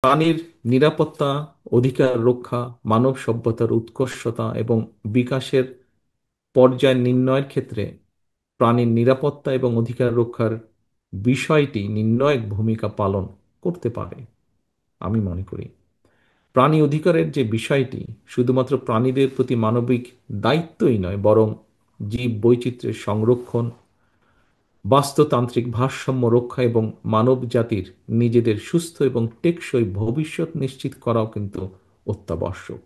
প্রাণীর নিরাপত্তা, অধিকার রক্ষা, মানব সভ্যতার উৎকর্ষতা এবং বিকাশের পর্যায় নির্ণয়ের ক্ষেত্রে প্রাণীর নিরাপত্তা এবং অধিকার রক্ষার বিষয়টি নির্ণায়ক ভূমিকা পালন করতে পারে। আমি মনে করি প্রাণী অধিকারের যে বিষয়টি শুধুমাত্র প্রাণীদের প্রতি মানবিক দায়িত্বই নয়, বরং জীব বৈচিত্র্যের সংরক্ষণ, বাস্তুতান্ত্রিক ভারসাম্য রক্ষা এবং মানব জাতির নিজেদের সুস্থ এবং টেকসই ভবিষ্যৎ নিশ্চিত করাও কিন্তু অত্যাবশ্যক।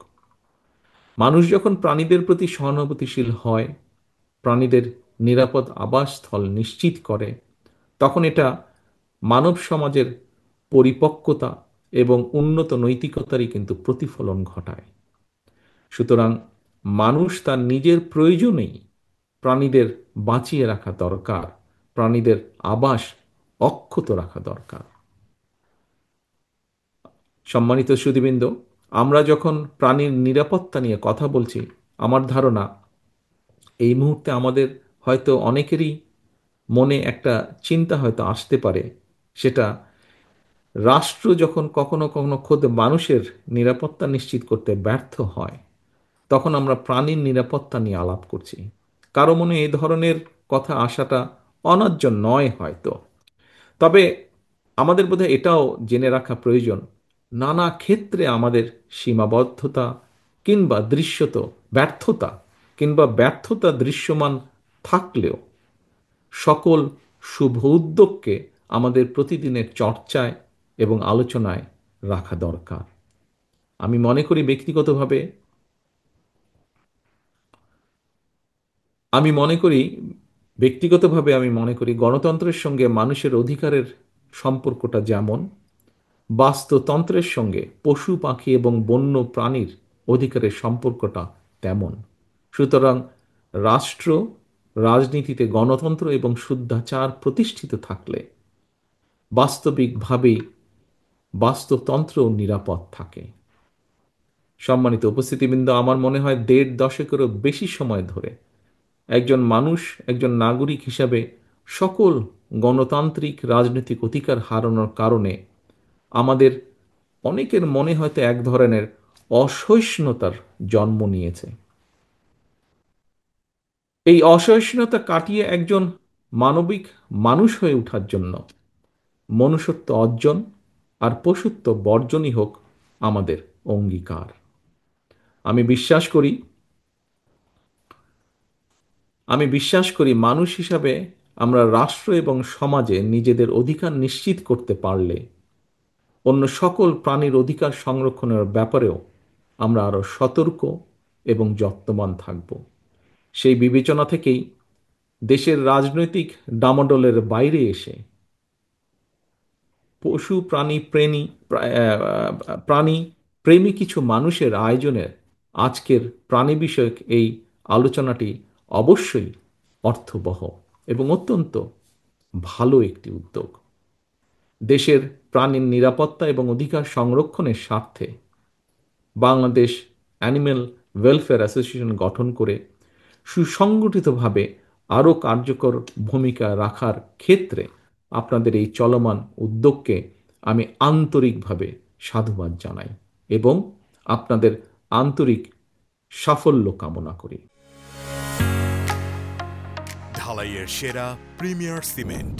মানুষ যখন প্রাণীদের প্রতি সহানুভূতিশীল হয়, প্রাণীদের নিরাপদ আবাসস্থল নিশ্চিত করে, তখন এটা মানব সমাজের পরিপক্কতা এবং উন্নত নৈতিকতারই কিন্তু প্রতিফলন ঘটায়। সুতরাং মানুষ তার নিজের প্রয়োজনেই প্রাণীদের বাঁচিয়ে রাখা দরকার, প্রাণীদের আবাস অক্ষত রাখা দরকার। সম্মানিত সুধীবৃন্দ, আমরা যখন প্রাণীর নিরাপত্তা নিয়ে কথা বলছি, আমার ধারণা এই মুহূর্তে আমাদের হয়তো অনেকেরই মনে একটা চিন্তা হয়তো আসতে পারে, সেটা রাষ্ট্র যখন কখনো কখনো খোদ মানুষের নিরাপত্তা নিশ্চিত করতে ব্যর্থ হয়, তখন আমরা প্রাণীর নিরাপত্তা নিয়ে আলাপ করছি। কারো মনে এই ধরনের কথা আসাটা অন্যায্য নয় হয়তো। তবে আমাদের বোধহয় এটাও জেনে রাখা প্রয়োজন, নানা ক্ষেত্রে আমাদের সীমাবদ্ধতা কিংবা দৃশ্যত ব্যর্থতা কিংবা ব্যর্থতা দৃশ্যমান থাকলেও সকল শুভ উদ্যোগকে আমাদের প্রতিদিনের চর্চায় এবং আলোচনায় রাখা দরকার। আমি মনে করি ব্যক্তিগতভাবে আমি মনে করি আমি মনে করি গণতন্ত্রের সঙ্গে মানুষের অধিকারের সম্পর্কটা যেমন, বাস্তুতন্ত্রের সঙ্গে পশু পাখি এবং বন্য প্রাণীর অধিকারের সম্পর্কটা তেমন। সুতরাং রাষ্ট্র রাজনীতিতে গণতন্ত্র এবং শুদ্ধাচার প্রতিষ্ঠিত থাকলে বাস্তবিকভাবেই বাস্তুতন্ত্র নিরাপদ থাকে। সম্মানিত উপস্থিতিবৃন্দ, আমার মনে হয় ১.৫ দশকেরও বেশি সময় ধরে একজন মানুষ, একজন নাগরিক হিসাবে সকল গণতান্ত্রিক রাজনৈতিক অধিকার হারানোর কারণে আমাদের অনেকের মনে হয়তো এক ধরনের অসহিষ্ণুতার জন্ম নিয়েছে। এই অসহিষ্ণুতা কাটিয়ে একজন মানবিক মানুষ হয়ে ওঠার জন্য মনুষ্যত্ব অর্জন আর পশুত্ব বর্জনই হোক আমাদের অঙ্গীকার। আমি বিশ্বাস করি আমি বিশ্বাস করি মানুষ হিসাবে আমরা রাষ্ট্র এবং সমাজে নিজেদের অধিকার নিশ্চিত করতে পারলে অন্য সকল প্রাণীর অধিকার সংরক্ষণের ব্যাপারেও আমরা আরো সতর্ক এবং যত্নবান থাকব। সেই বিবেচনা থেকেই দেশের রাজনৈতিক ডামাডোলের বাইরে এসে পশু প্রাণী প্রাণী প্রেমী কিছু মানুষের আয়োজনের আজকের প্রাণী বিষয়ক এই আলোচনাটি অবশ্যই অর্থবহ এবং অত্যন্ত ভালো একটি উদ্যোগ। দেশের প্রাণীর নিরাপত্তা এবং অধিকার সংরক্ষণের স্বার্থে বাংলাদেশ অ্যানিম্যাল ওয়েলফেয়ার অ্যাসোসিয়েশন গঠন করে সুসংগঠিতভাবে আরও কার্যকর ভূমিকা রাখার ক্ষেত্রে আপনাদের এই চলমান উদ্যোগকে আমি আন্তরিকভাবে সাধুবাদ জানাই এবং আপনাদের আন্তরিক সাফল্য কামনা করি। ঢালাইয়ের সেরা প্রিমিয়ার সিমেন্ট।